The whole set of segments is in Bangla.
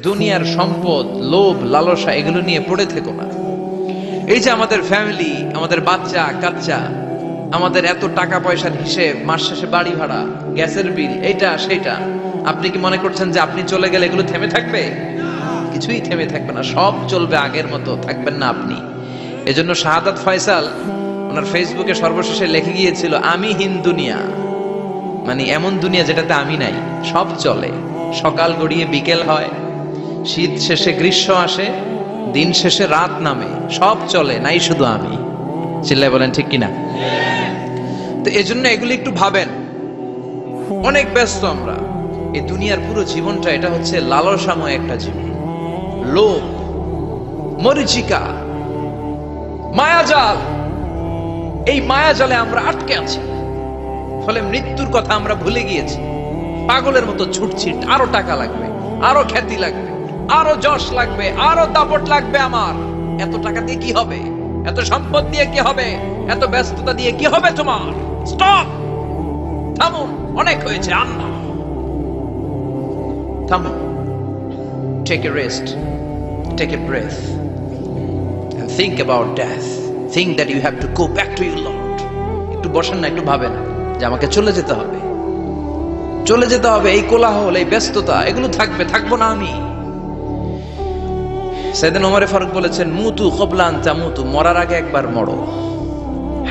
দুনিয়ার সম্পদ, লোভ, লালসা এগুলো নিয়ে পড়ে থেকো না। এই যে আমাদের ফ্যামিলি, আমাদের বাচ্চা কাচ্চা, আমাদের এত টাকা পয়সার হিসেব, মাস শেষে বাড়ি ভাড়া, গ্যাসের বিল, এইটা সেটা, আপনি কি মনে করছেন যে আপনি চলে গেলে এগুলো থেমে থাকবে? কিছুই থেমে থাকবে না, সব চলবে আগের মতো, থাকবেন না আপনি। এজন্য শাহাদাত ফয়সাল ওনার ফেসবুকে সর্বশেষে লিখে গিয়েছিল, আমি হীন দুনিয়া, মানে এমন দুনিয়া যেটাতে আমি নাই। সব চলে, সকাল গড়িয়ে বিকেল হয়, শীত শেষে গ্রীষ্ম আসে, দিন শেষে রাত নামে, সব চলে, নাই শুধু আমি। চিল্লায় বলেন ঠিক কিনা? তো এজন্য এগুলি একটু ভাবেন। অনেক ব্যস্ত আমরা, এই দুনিয়ার পুরো জীবনটা এটা হচ্ছে লালসাময় একটা জীবন, লোভ, মরিচিকা, মায়াজাল। এই মায়াজালে আমরা আটকে আছি, ফলে মৃত্যুর কথা আমরা ভুলে গিয়েছি। পাগলের মতো ছুটছি, আরো টাকা লাগবে, আরো খ্যাতি লাগবে, আরো যশ লাগবে, আরো দাপট লাগবে। আমার এত টাকা দিয়ে কি হবে? এত সম্পদ দিয়ে কি হবে? এত ব্যস্ততা দিয়ে কি হবে তোমার? স্টপ, থামুন, অনেক হয়েছে, আর না। থামুন, take a rest, take a breath and think about death. Think that you have to go back to your Lord. একটু বসেন না, একটু ভাবেন যে আমাকে চলে যেতে হবে, চলে যেতে হবে। এই কোলাহল, এই ব্যস্ততা, এগুলো থাকবে, থাকবো না আমি। সাইয়েদনা ওমর ফারুক বলেছেন, মুতু ক্বাবলা আন তামুতু, মরার আগে একবার মরো।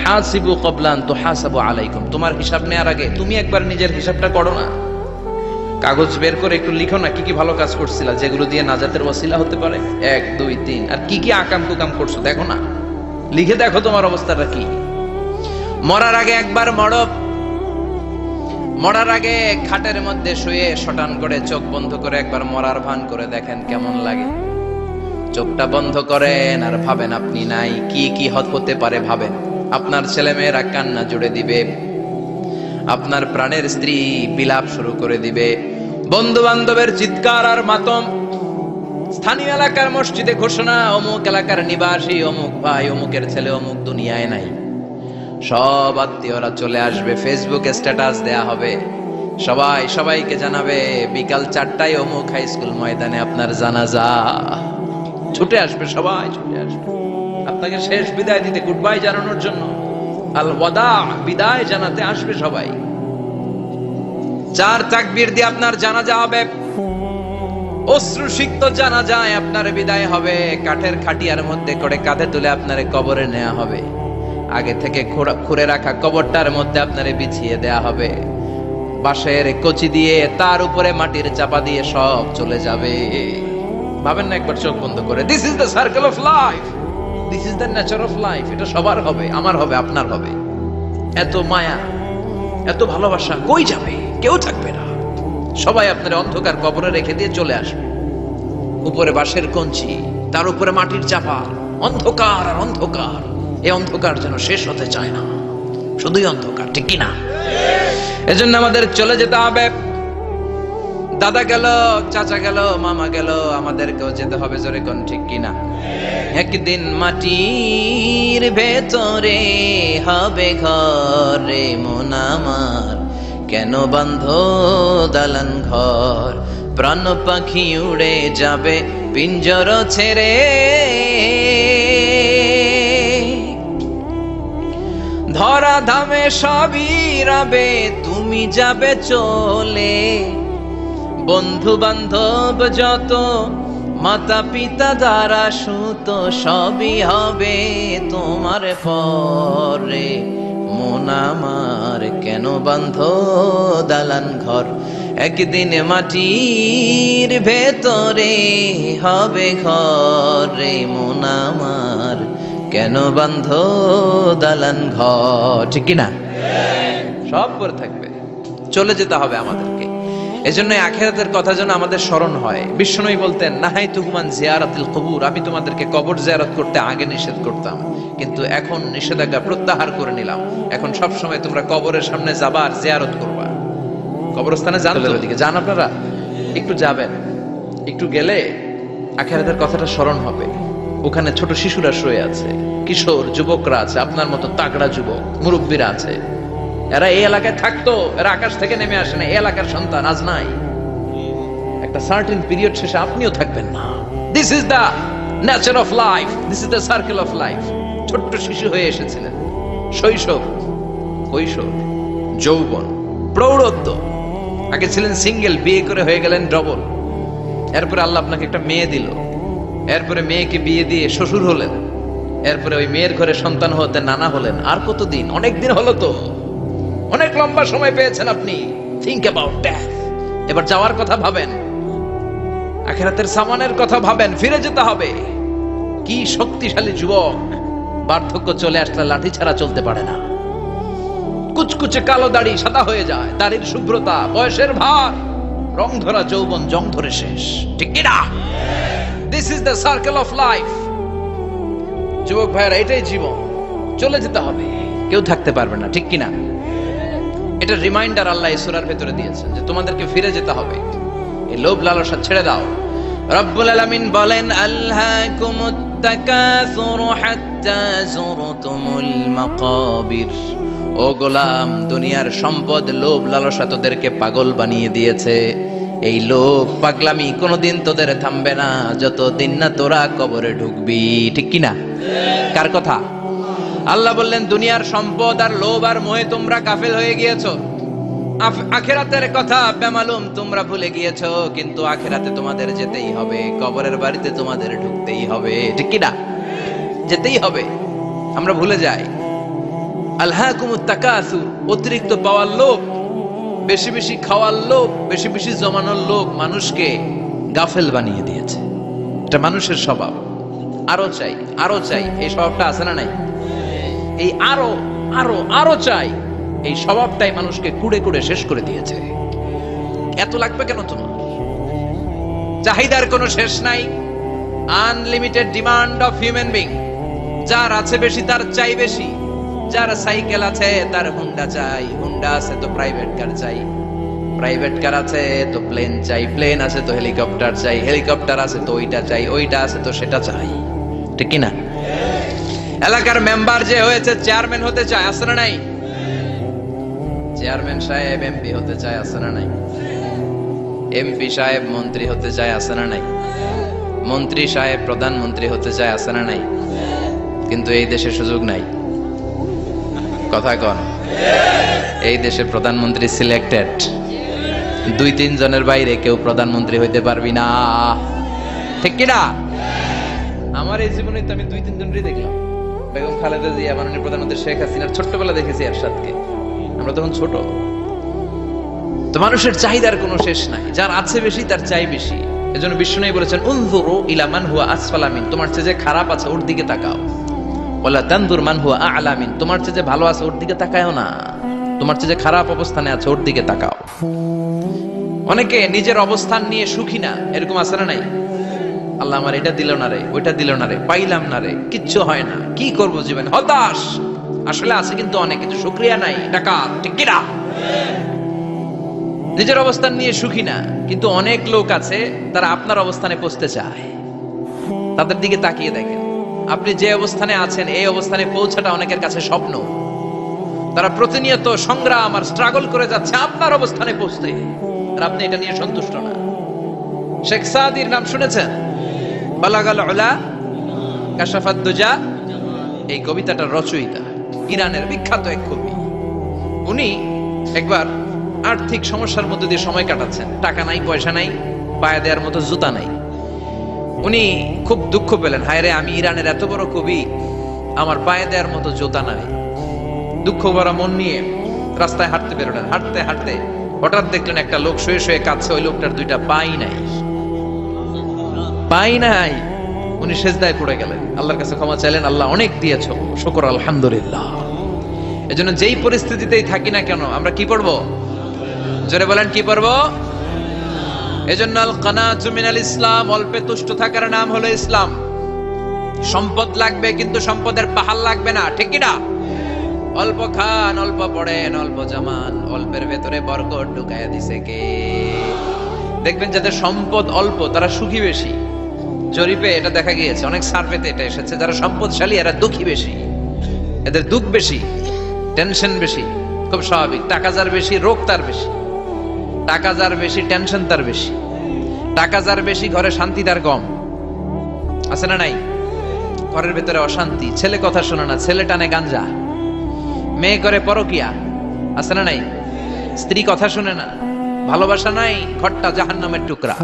হাসিবু ক্বাবলা আন তুহাসাবু আলাইকুম, তোমার হিসাব নেওয়ার আগে তুমি একবার নিজের হিসাবটা করো না। কাগজ বের করে একটু লিখো না, কি কি ভালো কাজ করছিলা, যেগুলো দিয়ে নাজাতের ওয়াসিলা হতে পারে, 1 2 3, আর কি কি আকাম কুকাম করছো দেখো না, লিখে দেখো তোমার অবস্থাটা কি। মরার আগে একবার মরো। মরার আগে খাটের মধ্যে শুয়ে শটান করে চোখ বন্ধ করে একবার মরার ভান করে দেখেন কেমন লাগে। চোখটা বন্ধ করেন আর ভাবেন আপনি নাই, কি কি হতে পারে ভাবেন। আপনার ছেলে মেয়েরা কান্না জুড়ে দিবে, আপনার প্রাণের স্ত্রী বিলাপ শুরু করে দিবে, বন্ধু বান্ধবের চিৎকার আর মাতম, স্থানীয় এলাকার মসজিদে ঘোষণা, অমুক এলাকার নিবাসী অমুক ভাই, অমুকের ছেলে অমুক দুনিয়ায় নাই। সব আত্মীয়রা চলে আসবে, ফেসবুকে স্ট্যাটাস দেয়া হবে, সবাই সবাইকে জানাবে বিকাল 4টায় অমুক হাই স্কুল ময়দানে আপনার জানাজা। ছুটে আসবে, সবাই ছুটে আসবে আপনাকে শেষ বিদায় দিতে, গুড বাই জানানোর জন্য, আল ওয়াদা, বিদায় জানাতে আসবে সবাই। 4 তাকবীর দিয়ে আপনার জানাজা হবে, অশ্রুসিক্ত জানাজায় আপনার বিদায় হবে। কাঠের খাটিয়ার মধ্যে করে কাঁধে তুলে আপনারে কবরে নেওয়া হবে, আগে থেকে খুঁড়ে রাখা কবরটার মধ্যে আপনারে বিছিয়ে দেয়া হবে, বাঁশের কচি দিয়ে তার উপরে মাটির চাপা দিয়ে সব চলে যাবে। ভাবেন না একবার চোখ বন্ধ করে, this is the circle of life, this is the nature of life. এটা সবার হবে, আমার হবে, আপনার হবে। এত মায়া, এত ভালোবাসা কই যাবে? কেউ থাকবে না, সবাই আপনার অন্ধকার কবরে রেখে দিয়ে চলে আসবে। উপরে বাঁশের কঞ্চি, তার উপরে মাটির চাপা, অন্ধকার আর অন্ধকার। এই অন্ধকার যেন শেষ হতে চায় না, শুধুই অন্ধকার, ঠিক কিনা? এজন্য আমাদের চলে যেতে হবে। দাদা গেল, চাচা গেল, মামা গেল, আমাদেরকেও যেতে হবে, জোরে কোন ঠিক কিনা? একদিন মাটির ভেতরে হবে ঘর রে মন আমার, কেন বাঁধ দালান ঘর, প্রাণ পাখি উড়ে যাবে পিঞ্জর ছেড়ে, ধরা ধামে সবই রবে, তুমি যাবে চলে, বন্ধু বান্ধব যত, মাতা পিতা দ্বারা সুত, সবই হবে তোমার পরে মন আমার, কেন বাঁধ দালান ঘর, একদিন মাটির ভেতরে হবে ঘর রে মন আমার, কেন বাঁধ দালান ঘর, ঠিক কিনা? সব করে থাকবে, চলে যেতে হবে আমাদেরকে। এজন্য আখিরাতের কথা যেন আমাদের স্মরণ হয়। বিশ্বনবী বলতেন, নাহাইতুকুম আন জিয়ারাতিল কুবুর, আমি তোমাদেরকে কবর জিয়ারত করতে আগে নিষেধ করতাম, কিন্তু এখন নিষেধাজ্ঞা প্রত্যাহার করে নিলাম। এখন সব সময় তোমরা কবরের সামনে যাবা আর জিয়ারত করবা। কবরস্থানে যান, ওদিকে যান, আপনারা একটু যাবেন, একটু গেলে আখিরাতের কথাটা স্মরণ হবে। ওখানে ছোট শিশুরা শুয়ে আছে, কিশোর যুবকরা আছে, আপনার মতো তাগড়া যুবক মুরব্বীরা আছে। এরা এই এলাকায় থাকতো, এরা আকাশ থেকে নেমে আসে না, এই এলাকার সন্তান আজ নাই। একটা সার্টেন পিরিয়ড শেষে আপনিও থাকবেন না। This is the nature of life, this is the circle of life. ছোট্ট শিশু হয়ে এসেছিলেন, শৈশব, কৈশোর, যৌবন, প্রৌঢ়ত্ব, আগে ছিলেন সিঙ্গেল, বিয়ে করে হয়ে গেলেন ডবল, এরপরে আল্লাহ আপনাকে একটা মেয়ে দিল, এরপরে মেয়েকে বিয়ে দিয়ে শ্বশুর হলেন, এরপরে ওই মেয়ের ঘরে সন্তান হতে নানা হলেন। আর কতদিন? অনেক দিন হলো তো, অনেক লম্বা সময় পেয়েছেন আপনি। Think about death. এবার যাওয়ার কথা ভাবেন, আখিরাতের সামানের কথা ভাবেন, ফিরে যেতে হবে। কি শক্তিশালী যুবক, বার্ধক্য চলে আসলে লাঠি ছাড়া চলতে পারে না। কুচকুচে কালো দাড়ি সাদা হয়ে যায়, দাড়ির শুভ্রতা, বয়সের ভার, রং ধরা যৌবন জং ধরে শেষ, ঠিক কি না? This is the circle of life. যুবক ভাইরা, এটাই জীবন, চলে যেতে হবে, কেউ থাকতে পারবে না, ঠিক কিনা? এটা রিমাইন্ডার আল্লাহ এই সূরার ভেতরে দিয়েছেন যে তোমাদেরকে ফিরে যেতে হবে। এই লোভ লালসা ছেড়ে দাও। রব্বুল আলামিন বলেন, আলহাকুমুত তাকাসুর হাত্তা যুরতুমুল মাকাবির। ও গোলাম, দুনিয়ার সম্পদ, লোভ লালসা তোদেরকে পাগল বানিয়ে দিয়েছে। এই লোভ পাগলামি কোনোদিন তোদের থামবে না যতদিন না তোরা কবরে ঢুকবি, ঠিক কিনা? কার কথা? আল্লাহ বললেন, দুনিয়ার সম্পদ আর লোভ আর মোহে তোমরা গাফেল হয়ে গিয়েছো। আখিরাতের কথা বেমালুম তোমরা ভুলে গিয়েছো। কিন্তু আখিরাতে তোমাদের যেতেই হবে, কবরের বাড়িতে তোমাদের ঢুকতেই হবে, ঠিক কিনা? যেতেই হবে, আমরা ভুলে যাই। আলহাকুমুত তাকাসুর, অতিরিক্ত পাওয়ার লোভ, বেশি বেশি খাওয়ার লোভ, বেশি বেশি জমানোর লোভ মানুষকে গাফেল বানিয়ে দিয়েছে। এটা মানুষের স্বভাব। আরো চাই, আরো চাই, এই স্বভাবটা আছে না নাই? এই আরো আরো আরো চাই, এই স্বভাবটাই মানুষকে কুড়ে কুড়ে শেষ করে দিয়েছে। এত লাগবে কেন তোমার? চাহিদার কোনো শেষ নাই। Unlimited demand of human being. যার আছে বেশি তার চাই বেশি। যার সাইকেল আছে তার হুন্ডা চাই, হুন্ডা আছে তো প্রাইভেট কার চাই, প্রাইভেট কার আছে তো প্লেন চাই, প্লেন আছে তো হেলিকপ্টার চাই, হেলিকপ্টার আছে তো ওইটা চাই, ওইটা আছে তো সেটা চাই, ঠিক কিনা? এলাকার মেম্বার যে হয়েছে চেয়ারম্যান হতে চায়, আছে না নাই? চেয়ারম্যান সাহেব এমপি হতে চায়, আছে না নাই? এমপি সাহেব মন্ত্রী হতে চায়, আছে না নাই? মন্ত্রী সাহেব প্রধানমন্ত্রী হতে চায়, আছে না নাই? কিন্তু এই দেশে সুযোগ নাই। কথা কন, এই দেশে প্রধানমন্ত্রী সিলেক্টেড। 2-3 জনের বাইরে কেউ প্রধানমন্ত্রী হইতে পারবি না, ঠিক কিনা? আমার এই জীবনে তো আমি 2-3 জনই দেখলাম। বেগম খালেদা জিয়া, মাননীয় প্রধানমন্ত্রী শেখ হাসিনার ছোট্টবেলা দেখেছি এরশাদকে, আমরা তখন ছোট। তো মানুষের চাহিদার কোনো শেষ নাই, যার আছে বেশি তার চাই বেশি। এজন্য বিষ্ণু বলেছেন, উনজুরু ইলা মান হুয়া আসফালা মিন, তোমার চেয়ে যে খারাপ আছে ওর দিকে তাকাও। ওয়ালা তানজুর মান হুয়া আ'লা মিন, তোমার চেয়ে যে ভালো আছে ওর দিকে তাকায়ও না, তোমার চেয়ে যে খারাপ অবস্থানে আছে ওর দিকে তাকাও। অনেকে নিজের অবস্থান নিয়ে সুখী না, এরকম আছে না নাই? আল্লাহ আমার এটা দিল না রে, ওইটা দিল না রে, পাইলাম না রে, কিচ্ছু হয় না, কি করব জীবনে, হতাশ। আসলে আছে কিন্তু অনেক কিছু, শুকরিয়া নাই, টাকা, ঠিক কিনা? নিজের অবস্থান নিয়ে সুখী না। কিন্তু অনেক লোক আছে তারা আপনার অবস্থানে পৌঁছতে চায়। তাদের দিকে তাকিয়ে দেখেন, আপনি যে অবস্থানে আছেন এই অবস্থানে পৌঁছাটা অনেকের কাছে স্বপ্ন। তারা প্রতিনিয়ত সংগ্রাম আর স্ট্রাগল করে যাচ্ছে আপনার অবস্থানে পৌঁছতে, আর আপনি এটা নিয়ে সন্তুষ্ট না। শেখ সাদির নাম শুনেছেন? বালাগাল উলা কাশাফাত দুজা, এই কবিতাটার রচয়িতা, ইরানের বিখ্যাত এক কবি। উনি একবার আর্থিক সমস্যার মধ্যে দিয়ে সময় কাটাচ্ছেন, টাকা নাই, পয়সা নাই, পায়ে দেওয়ার মতো জুতা নাই। উনি খুব দুঃখ পেলেন, হায় রে, আমি ইরানের এত বড় কবি, আমার পায়ে দেওয়ার মতো জুতা নাই। দুঃখ ভরা মন নিয়ে রাস্তায় হাঁটতে বেরোলেন। হাঁটতে হাঁটতে হঠাৎ দেখলেন একটা লোক শুয়ে শুয়ে কাঁদছে, ওই লোকটার 2টা পাই নাই, পাই নাই। উনি সেজদায় পড়ে গেলেন, আল্লাহর কাছে ক্ষমা চাইলেন, আল্লাহ অনেক দিয়েছো, শুকর আলহামদুলিল্লাহ। এজন্য যেই পরিস্থিতিতেই থাকি না কেন আমরা কি পড়বো? জোরে বলেন, কি পড়বো? এজন্য আল কানাতু মিনাল ইসলাম, অল্পে তুষ্ট থাকার নাম হলো ইসলাম। সম্পদ লাগবে কিন্তু সম্পদের পাহাড় লাগবে না, ঠিক কি না? অল্প খান, অল্প পড়েন, অল্প জামান, অল্পের ভেতরে বরকত ঢুকায়া দিছে কে? দেখবেন যাদের সম্পদ অল্প তারা সুখী বেশি। জরিপে এটা দেখা গিয়েছে, অনেক সার্ভেতে এটা এসেছে, যারা সম্পদশালী এরা দুঃখী বেশি, এদের দুঃখ বেশি, টেনশন বেশি। খুব স্বাভাবিক, টাকা যার বেশি রোগ তার বেশি, টাকা যার বেশি টেনশন তার বেশি। টাকা যার বেশি ঘরে শান্তি তার কম, আছে না নাই? ঘরের ভেতরে অশান্তি, ছেলে কথা শোনে না, ছেলে টানে গাঞ্জা, মেয়ে করে পরকিয়া, আছে না নাই? স্ত্রী কথা শুনে না, ভালোবাসা নাই, ঘরটা জাহান্নামের টুকরা।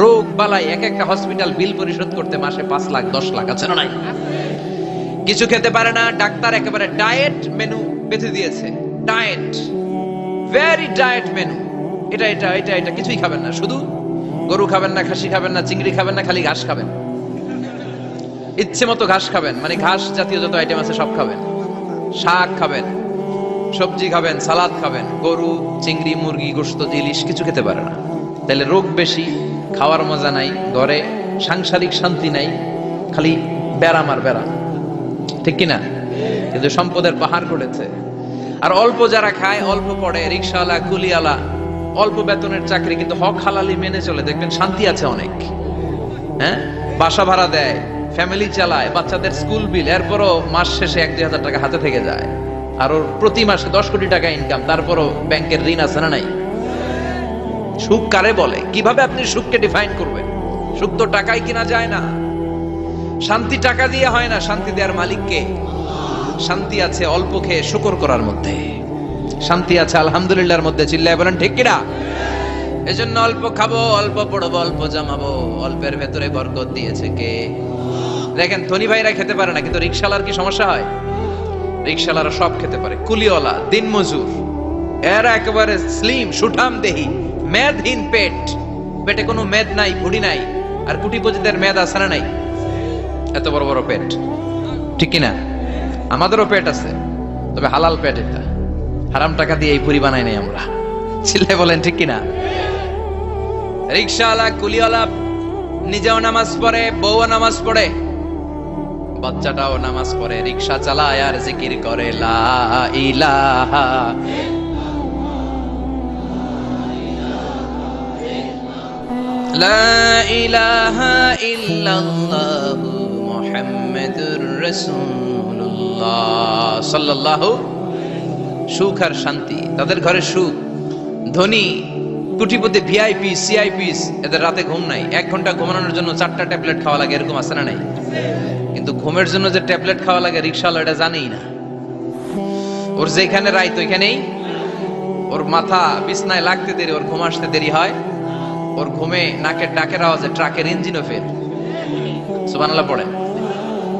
রোগ বালাই, এক একটা হসপিটাল বিল পরিশোধ করতে মাসে 5 লাখ 10 লাখ, আছে না নাই? কিছু খেতে পারে না, ডাক্তার একেবারে ডায়েট মেনু বেঁধে দিয়েছে, ডায়েট, ভেরি ডায়েট মেনু, এটা এটা এটা এটা কিছুই খাবেন না, শুধু গরু খাবেন না, খাসি খাবেন না, চিংড়ি খাবেন না, খালি ঘাস খাবেন, ইচ্ছে মতো ঘাস খাবেন, মানে ঘাস জাতীয় যত আইটেম আছে সব খাবেন, শাক খাবেন, সবজি খাবেন, সালাদ খাবেন, গরু, চিংড়ি, মুরগি, গোশত, ইলিশ কিছু খেতে পারে না। তাহলে রোগ বেশি, খাওয়ার মজা নাই, ঘরে সাংসারিক শান্তি নাই, খালি ব্যারাম আর ব্যারাম, ঠিক কিনা? কিন্তু সম্পদের পাহাড় করেছে। আর অল্প যারা খায়, অল্প পড়ে, রিক্সাওয়ালা, কুলিওয়ালা, অল্প বেতনের চাকরি, কিন্তু হক হালালি মেনে চলে, দেখবেন শান্তি আছে অনেক। হ্যাঁ, বাসা ভাড়া দেয়, ফ্যামিলি চালায়, বাচ্চাদের স্কুল বিল, এরপরও মাস শেষে 1-2 হাজার টাকা হাতে থেকে যায়। আর ওর প্রতি মাসে 10 কোটি টাকা ইনকাম, তারপরও ব্যাংকের ঋণ আছে না নাই? সুখ কারে বলে? কিভাবে আপনি সুখকে ডিফাইন করবেন? সুখ তো টাকায় কিনা যায় না, শান্তি টাকা দিয়ে হয় না, শান্তি দেওয়ার মালিককে। শান্তি আছে অল্প খেয়ে শুকর করার মধ্যে, শান্তি আছে আলহামদুলিল্লাহর মধ্যে, চিল্লায় বলেন ঠিক কিনা? এজন্য অল্প খাবো, অল্প পড়বো, অল্প জামাবো, অল্পের ভেতরে বরকত দিয়েছে কে? দেখেন ধনী ভাইরা খেতে পারে না, কিন্তু রিকশালার কি সমস্যা হয়? রিকশালারা সব খেতে পারে, কুলিওয়ালা, দিনমজুর, এরা একেবারে স্লিম সুঠাম দেহি, মেদহীন পেট, পেটে কোনো মেদ নাই, ভুড়ি নাই। আর কুটিপতিদের মেদ আছে না নাই? এত বড় বড় পেট, ঠিক কিনা? আমাদেরও পেট আছে, তবে হালাল পেট, এটা হারাম টাকা দিয়ে এই পুরি বানাই নাই আমরা, চিল্লায় বলেন ঠিক কিনা? রিকশাওয়ালা, কুলিওয়ালা নিজেও নামাজ পড়ে, বউও নামাজ পড়ে, বাচ্চাটাও নামাজ পড়ে, রিকশা চালায় আর জিকির করে লা ইলাহা লা ইলাহা ইল্লাল্লাহু মুহাম্মাদুর রাসূলুল্লাহ সাল্লাল্লাহু। সুখ আর শান্তি, তাদের ঘরে সুখ। ধনী কোটিপতি, ভিআইপি, সিআইপিস, এদের রাতে ঘুম নাই, 1 ঘন্টা ঘুমানোর জন্য 4টা ট্যাবলেট খাওয়া লাগে, এরকম আছে না নাই? কিন্তু ঘুমের জন্য যে ট্যাবলেট খাওয়া লাগে, রিকশাওয়ালা এটা জানেই না। ওর যেখানে রাইত ওইখানেই, ওর মাথা বিছনায় লাগতে দেরি, ওর ঘুম আসতে দেরি হয়, ওর ঘুমে নাকের ডাকের আওয়াজে ট্রাকের ইঞ্জিনও ফেল। সুবহানাল্লাহ পড়েন।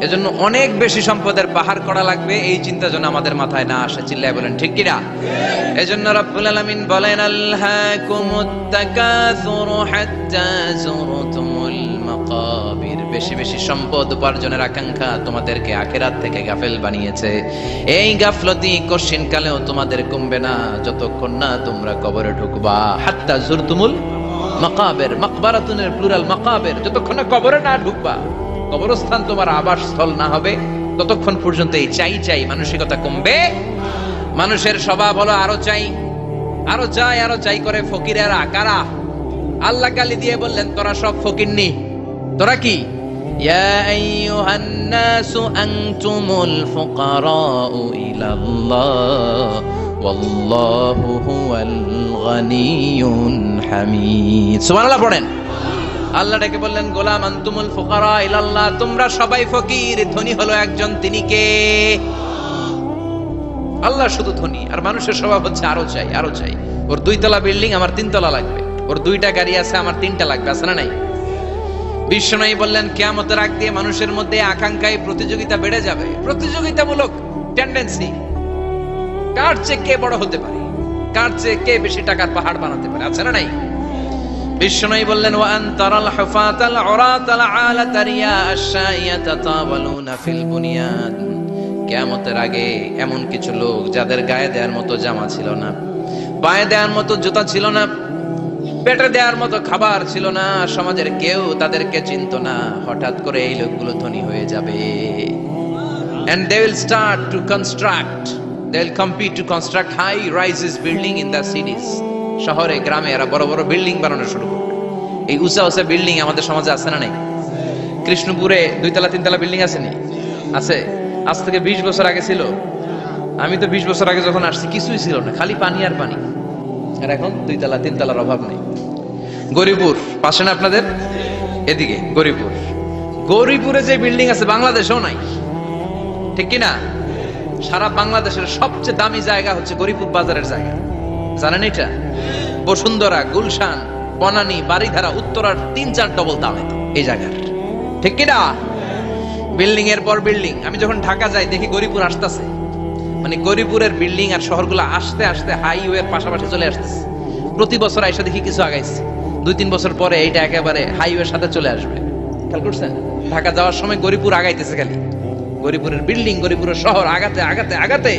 এজন্য অনেক বেশি সম্পদের পাহাড় করা লাগবে, এই চিন্তা যেন আমাদের মাথায় না আসে, চিল্লায় বলেন ঠিক কিনা? এজন্য রব্বুল আলামিন বলেন আলহাকুমুত তাকাসুরু হাত্তা যুরতুমুল মাকাবির। বেশি বেশি সম্পদ উপার্জনের আকাঙ্ক্ষা তোমাদেরকে আখিরাত থেকে গাফেল বানিয়েছে। এই গাফলতি কশিন কালেও তোমাদের কমবে না যতক্ষণ না তোমরা কবরে ঢুকবা। হাত্তা যুরতুমুল মাকাবির, মাকবারাতুনের প্লুরাল মাকাবির, যতক্ষণ না কবরে না ঢুকবা, কবরস্থান তোমার আবাসস্থল না হবে, ততক্ষণ পর্যন্ত এই চাই চাই মানসিকতা কমবে। মানুষের স্বভাব হলো আরো চাই, আরো চাই, আরো চাই করে ফকিরেরা। কারা? আল্লাহ গালি দিয়ে বললেন তোরা সব ফকিরনি, তোরা কি? ইয়া আইয়ুহান নাসু আনতুমুল ফুকারাউ ইলাল্লাহ ওয়াল্লাহু হুয়াল গানিয়ুল হামিদ। সুবহানাল্লাহ পড়েন। আল্লাহ ডেকে বললেন গোলাম আনতুমুল ফুকারা ইলাল্লাহ, তোমরা সবাই ফকির, ধনী হলো একজন, তিনি কে? আল্লাহ শুধু ধনী। আর মানুষের স্বভাব হচ্ছে আরো চাই, আরো চাই। ওর 2 তলা বিল্ডিং, আমার 3 তলা লাগবে, ওর 2টা গাড়ি আছে, আমার 3টা লাগবে, আছে না নাই? বিশ্বনবী বললেন কিয়ামতের আগ দিয়ে মানুষের মধ্যে আকাঙ্ক্ষায় প্রতিযোগিতা বেড়ে যাবে, প্রতিযোগিতামূলক টেন্ডেন্সি, কার চেয়ে কে বড় হতে পারে, কার চেয়ে কে বেশি টাকার পাহাড় বানাতে পারে, আছে না নাই? বিশ্বনবী বললেন ওয়া আনতারাল হুফাতাল উরাতাল আলাতা রিয়া আশ-শাইয়াতা তাওয়ালুনা ফিল বুনিয়ান। কিয়ামতের আগে এমন কিছু লোক যাদের গায়ে দেওয়ার মতো জামা ছিল না, পায়ে দেওয়ার মতো জুতা ছিল না, পেটে দেওয়ার মতো খাবার ছিল না, সমাজের কেউ তাদেরকে চিনতো না। হঠাৎ করে এই লোকগুলো ধনী হয়ে যাবে। And they will start to construct, they will compete to construct high rises building in the cities. শহরে গ্রামে এরা বড় বড় বিল্ডিং বানানো শুরু করবে। এই উঁচা উঁচা বিল্ডিং আমাদের সমাজে আছে না নাই? কৃষ্ণপুরে 2 তলা 3 তলা বিল্ডিং আছে নি? আছে। আজ থেকে 20 বছর আগে ছিল? আমি তো 20 বছর আগে যখন আসছি কিছুই ছিল না, খালি পানি আর পানি। আর এখন 2 তলা 3 তলার অভাব নেই। গরিপুর পাশে না আপনাদের? এদিকে গরিপুর। গরিপুরে যে বিল্ডিং আছে বাংলাদেশেও নাই, ঠিক কিনা? সারা বাংলাদেশের সবচেয়ে দামি জায়গা হচ্ছে গরিপুর বাজারের জায়গা, জানেন এটা? বসুন্ধরা, গুলশান, বনানী, বাড়িধারা, উত্তরার 3-4 ডবল দামে এই জায়গার, ঠিক কিনা? বিল্ডিং এর পর বিল্ডিং। আমি যখন ঢাকা যাই দেখি গরিপুর আসতেছে, মানে গরিপুরের বিল্ডিং আর শহরগুলো আস্তে আস্তে হাইওয়ের পাশাপাশি চলে আসতেছে। প্রতি বছর আইসা দেখি কিছু আগাইছে, 2-3 বছর পরে এইটা একেবারে হাইওয়ের সাথে চলে আসবে। খেয়াল করছেন? ঢাকা যাওয়ার সময় গরিপুর আগাইতেছে, খালি গরিপুরের বিল্ডিং, গরিপুরের শহর আগাতে আগাতে আগাতে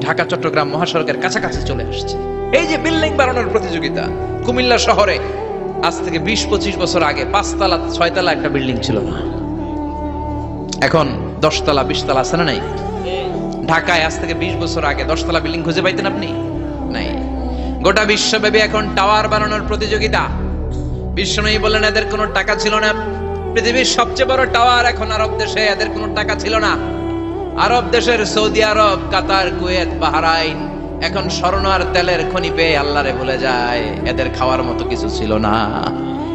ঢাকা চট্টগ্রাম মহাসড়কের কাছাকাছি চলে আসছে। এই যে বিল্ডিং বানানোর প্রতিযোগিতা, কুমিল্লা শহরে আজ থেকে 20-25 বছর আগে 5 তলা 6 তলা একটা বিল্ডিং ছিল না, এখন 10 তলা 20 তলা আছে না নাই? ঢাকায় আজ থেকে 20 বছর আগে 10 তলা বিল্ডিং খুঁজে পাইতেন আপনি? নাই। গোটা বিশ্বব্যাপী এখন টাওয়ার বানানোর প্রতিযোগিতা। বিশ্বনবী বলেন এদের কোনো টাকা ছিল না। পৃথিবীর সবচেয়ে বড় টাওয়ার এখন আরব দেশে, এদের কোনো টাকা ছিল না। আরব দেশের সৌদি আরব, কাতার, কুয়েত, বাহরাইন এখন স্বর্ণ আর তেলের খনি পেয়ে আল্লাহরে ভুলে যায়। এদের খাওয়ার মতো কিছু ছিল না।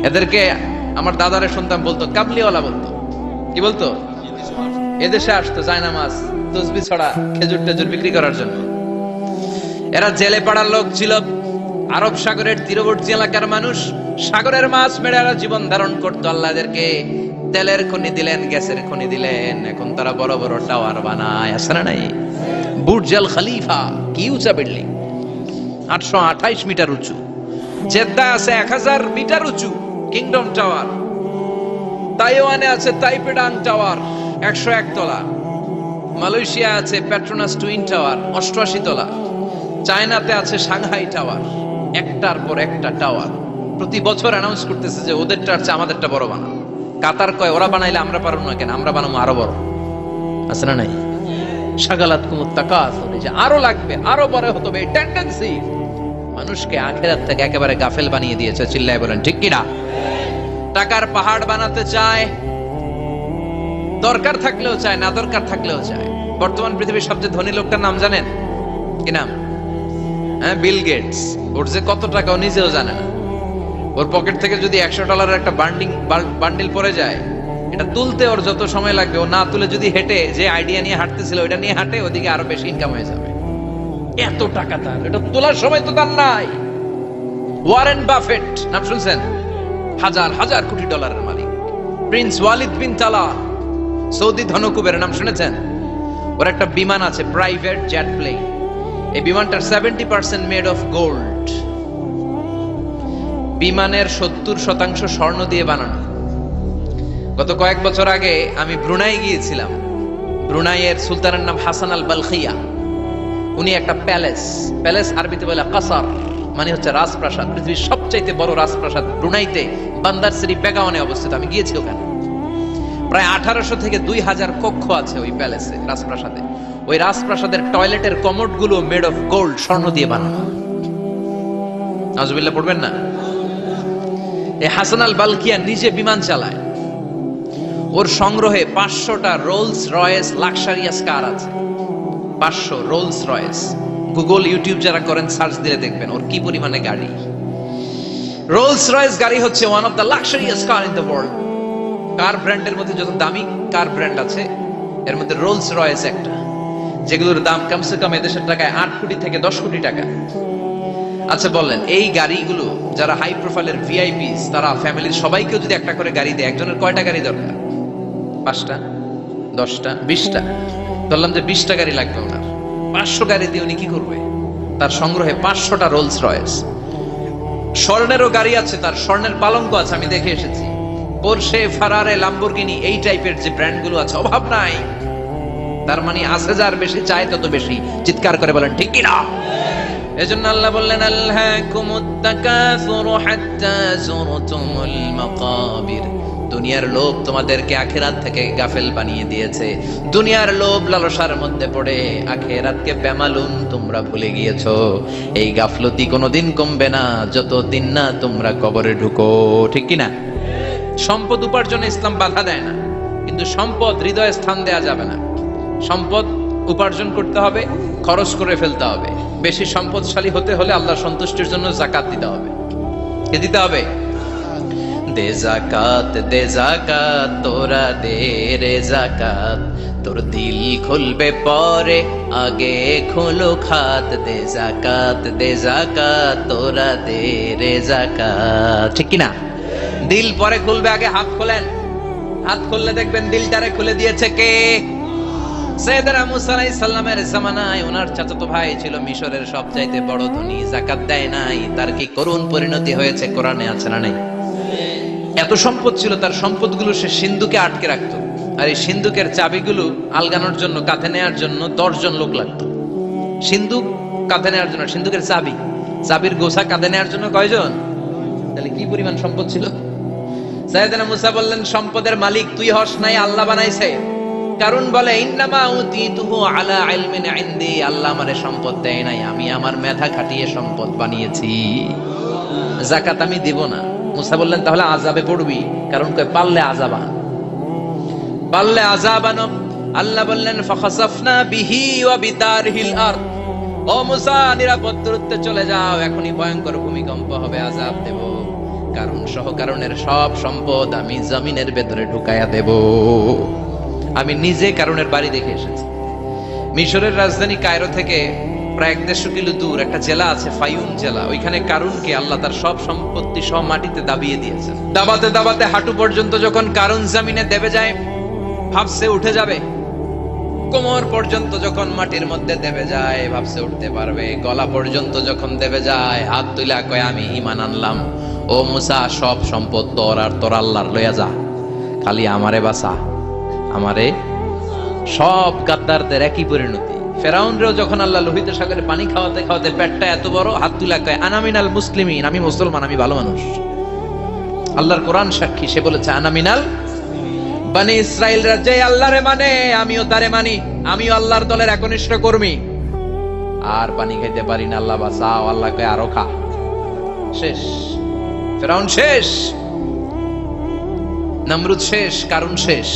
এদেরকে আমার দাদারে শুনতাম বলতো কাবলিওয়ালা বলতো। কি বলতো? এদেশে আসতো জায়নামাজ, তসবিহ ছড়া, খেজুর টেজুর বিক্রি করার জন্য। এরা জেলে পাড়ার লোক ছিল। আরব সাগরের তীরবর্তী এলাকার মানুষ, সাগরের মাছ মেরে এরা জীবন ধারণ করতো। আল্লাহ এদেরকে তেলের খনি দিলেন, গ্যাসের খনি দিলেন। এখন তারা বড় বড় টাওয়ার বানায়, আছে না নাই? বুর্জ আল খলিফা, কি উঁচা বিল্ডিং, 828 মিটার উঁচু। জেদ্দা আছে 1000 মিটার উঁচু কিংডম টাওয়ার। তাইওয়ানে আছে তাইপেডাং টাওয়ার 101 তলা। মালয়েশিয়া আছে পেট্রোনাস টুইন টাওয়ার 88 তলা। চায়নাতে আছে সাংহাই টাওয়ার, একটার পর একটা টাওয়ার। প্রতি বছর অ্যানাউন্স করতেছে যে ওদেরটা আছে আমাদেরটা বড় বানাও। কাতার কয় ওরা বানাইলে আমরা পারবো না কেন, আমরা বানাবো আরো বড়, আছে না নাই? শাগালাত কুমুত তাকাসুর, যে আরো লাগবে, আরো বড় হতে হবে, এই টেন্ডেন্সি মানুষকে আখিরাত থেকে একেবারে গাফেল বানিয়ে দিয়েছে। চিল্লায় বলেন ঠিক কিনা? টাকার পাহাড় বানাতে চায়, দরকার থাকলেও চায়, না দরকার থাকলেও চায়। বর্তমান পৃথিবীর সবচেয়ে ধনী লোকটার নাম জানেন কি নাম? হ্যাঁ, বিল গেটস। ওর যে কত টাকা ও নিজেও জানে না। ওর পকেট থেকে যদি $100 একটা বান্ডিল পড়ে যায়, এটা তুলতে ওর যত সময় লাগবে, ও না তুলে যদি হেঁটে, যে আইডিয়া নিয়ে হাঁটতেছিল ওইটা নিয়ে হাঁটে, ওদিকে আরো বেশি ইনকাম হয়ে যাবে। এত টাকা তার, এটা তোলার সময় তো তার নাই। ওয়ারেন বাফেট নাম শুনছেন? হাজার হাজার কোটি ডলারের মালিক। Prince Walid bin Talal, Saudi ধনকুবের নাম শুনেছেন? ওর একটা বিমান আছে, প্রাইভেট জেট প্লেন। এই বিমানটার 70% মেড অফ গোল্ড। বিমানের 70% স্বর্ণ দিয়ে বানানো। গত কয়েক বছর আগে আমি ব্রুনাই গিয়েছিলাম। ব্রুনাইয়ের সুলতানের নাম হাসান আল বালখিয়া। উনি একটা প্যালেস আরবিতে বলে কাসার, মানে হচ্ছে রাজপ্রাসাদ। পৃথিবীর সবচাইতে বড় রাজপ্রাসাদ ব্রুনাইতে বান্দার সিরি পেগাওনে অবস্থিত। আমি গিয়েছি ওখানে। প্রায় 1800 থেকে 2000 কক্ষ আছে ওই প্যালেসে, রাজপ্রাসাদে। ওই রাজপ্রাসাদের টয়লেটের কমোড গুলো মেড অফ গোল্ড, স্বর্ণ দিয়ে বানানো। নাউজুবিল্লাহ পড়বেন না? এই হাসান আল বালখিয়া নিজে বিমান চালায়। ওর সংগ্রহে 500টা রোলস রয়েস লাক্সারিয়াস কার আছে। 500 রোলস রয়েস। গুগল, ইউটিউব যারা করেন সার্চ দিলে দেখবেন ওর কি পরিমাণে গাড়ি। রোলস রয়েস গাড়ি হচ্ছে one of the luxurious car in the world. Car ব্র্যান্ডের মধ্যে যত দামি কার ব্র্যান্ড আছে, এর মধ্যে রোলস রয়েস একটা, যেগুলোর দাম কমসে কম এদেশের টাকায় 8 কোটি থেকে 10 কোটি টাকা। আচ্ছা বলেন, এই গাড়িগুলো যারা হাই প্রোফাইলের ভিআইপিস, তারা ফ্যামিলির সবাইকে যদি একটা করে গাড়ি দেয়, একজনের কয়টা গাড়ি দরকার? 5টা, 10টা, 20টা। বললাম যে 20টা গাড়ি লাগবে ওনার। 500 গাড়ি দিয়ে উনি কি করবে? তার সংগ্রহে 500টা রোলস রয়েস। স্বর্ণেরও গাড়ি আছে, তার স্বর্ণের পালঙ্ক আছে, আমি দেখে এসেছি। পোরশে, ফারারে, লাম্বরগিনি, এই টাইপের যে ব্র্যান্ড গুলো আছে, অভাব নাই। তার মানে আছে, যার বেশি চায় তত বেশি। চিৎকার করে বলেন ঠিক কিনা? এজন্য আল্লাহ বললেন আলহাকুমুত তাকাসুরু হাত্তা যুরতুমুল মাকাবির। দুনিয়ার লোভ তোমাদেরকে আখিরাত থেকে গাফেল বানিয়ে দিয়েছে। দুনিয়ার লোভ লালসার মধ্যে পড়ে আখিরাতকে বেমালুম তোমরা ভুলে গিয়েছো। এই গাফলতি কোনোদিন কমবে না যতদিন না তোমরা কবরে ঢুকো। ঠিক কিনা? সম্পদ উপার্জনে ইসলাম বাধা দেয় না, কিন্তু সম্পদ হৃদয়ে স্থান দেয়া যাবে না। সম্পদ উপার্জন করতে হবে, খরচ করে ফেলতে হবে। বেশি সম্পদশালী হতে হলে আল্লাহর সন্তুষ্টির জন্য যাকাত দিতে হবে। কে দিতে হবে? দে জাকাত তোরা দে রে জাকাত, তোর দিল খুলবে পরে আগে খোলো খাত। দে জাকাত তোরা দে রে জাকাত। ঠিক কিনা? দিল পরে খুলবে, আগে হাত খোলেন। হাত খুললে দেখবেন দিলটারে খুলে দিয়েছে কে? সাইয়েদনা মুসা আলাইহিস সালামের জামানায় ওনার চাচাতো ভাই ছিল মিশরের সবচাইতে বড় ধনী, যাকাত দেয় নাই। তার কি করুণ পরিণতি হয়েছে কোরআনে আছে না নাই? এত সম্পদ ছিল, তার সম্পদগুলো সে সিন্ধুকে আটকে রাখতো। আর এই সিন্ধুকের চাবিগুলো আলগানোর জন্য, কাঁধে নেওয়ার জন্য 10 জন লোক লাগতো। সিন্ধুক কাঁধে নেওয়ার জন্য, সিন্ধুকের চাবির গোছা কাঁধে নেওয়ার জন্য কয়জন? তাহলে কি পরিমাণ সম্পদ ছিল? সাইয়েদনা মুসা বললেন, সম্পদের মালিক তুই হস নাই, আল্লাহ বানাইছে। কারণ বলে, ইন্নামা উতিতুহু আলা ইলমিন ইনদি, আল্লাহ আমারে সম্পদ দেয় নাই, আমি আমার মেধা খাটিয়ে সম্পদ বানিয়েছি। যাকাত আমি দিব না। মুসা বললেন, তাহলে আযাবে পড়বি। কারণ কয় পারলে আযাবান। আল্লাহ বললেন, ফাখাসাফনা বিহি ওয়া বিদারহিল আরদ, ও মুসা নিরাপদ দূরত্বে চলে যাও, এখনই ভয়ঙ্কর ভূমিকম্প হবে, আযাব দেব। কারণ সহ কারণের সব সম্পদ আমি জমিনের ভেতরে ঢুকায়া দেব। আমি নিজে কারণের বাড়ি দেখে এসেছি। মিশরের রাজধানী কায়রো থেকে প্রায় 150 কিলো দূর একটা জেলা আছে, ফায়ুম জেলা। ওইখানে কারুনকে আল্লাহ তার সব সম্পত্তি সব মাটিতে দাবিয়ে দিয়েছেন। দাবাতে দাবাতে হাঁটু পর্যন্ত যখন কারুন জমিনে দেবে যায়, ভাবছে উঠে যাবে। কোমর পর্যন্ত যখন মাটির মধ্যে দেবে যায়, ভাবছে উঠতে পারবে। গলা পর্যন্ত যখন দেবে যায়, হাত তুলা কয়, আমি ঈমান আনলাম। ও মুসা, সব সম্পদ তোর, আর তোর আল্লাহর লইয়া যা, খালি আমারে বাঁচা, আমারে। সব গাদ্দারদের একই পরিণতি। ফেরাউনরেও যখন আল্লাহ লোহিত সাগরে পানি খাওয়াতে খাওয়াতে পেটটা এত বড়, হাত তুলা কয়, আনা মিনাল মুসলিমিন, আমি মুসলমান, আমি ভালো মানুষ। আল্লাহর কোরআন সাক্ষী, সে বলেছে আনা মিনাল বনি ইসরাইলরা যে আল্লাহরে মানে, আমিও তারে মানি, আমিও আল্লাহর দলের একনিষ্ঠ কর্মী। আর পানি খাইতে পারি না, আল্লাহ বাঁচাও। আল্লাহ কয় আরো খা। শেষ, ফেরাউন শেষ, নমরুদ শেষ, কারুন শেষ।